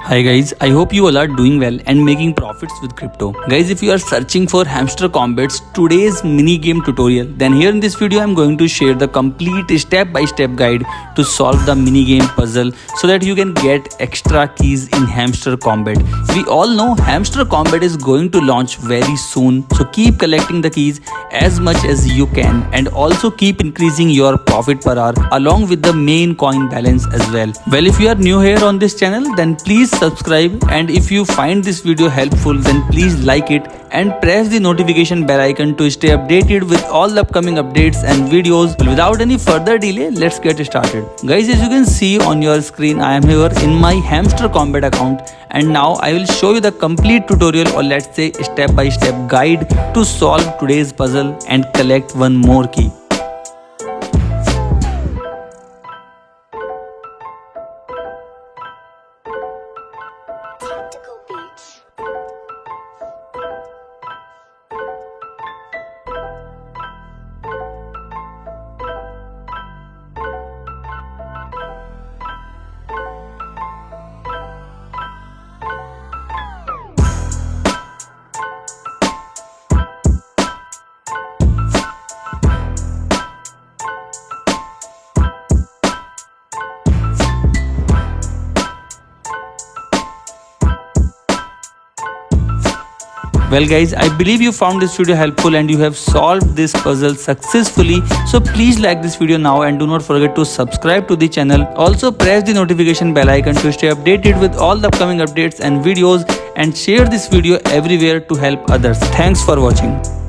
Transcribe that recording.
Hi guys, I hope you all are doing well and making profits with crypto. Guys, if you are searching for Hamster Kombat's today's mini game tutorial, then here in this video I'm going to share the complete step-by-step guide to solve the mini game puzzle so that you can get extra keys in Hamster Kombat. We all know Hamster Kombat is going to launch very soon, so keep collecting the keys as much as you can and also keep increasing your profit per hour along with the main coin balance as well. Well, if you are new here on this channel, then please subscribe, and if you find this video helpful, then please like it and press the notification bell icon to stay updated with all the upcoming updates and videos. Without any further delay, let's get started. Guys, as you can see on your screen, I am here in my Hamster Kombat account, and now I will show you the complete tutorial, or let's say step-by-step guide to solve today's puzzle and collect one more key. Well guys, I believe you found this video helpful and you have solved this puzzle successfully. So please like this video now and do not forget to subscribe to the channel. Also press the notification bell icon to stay updated with all the upcoming updates and videos, and share this video everywhere to help others. Thanks for watching.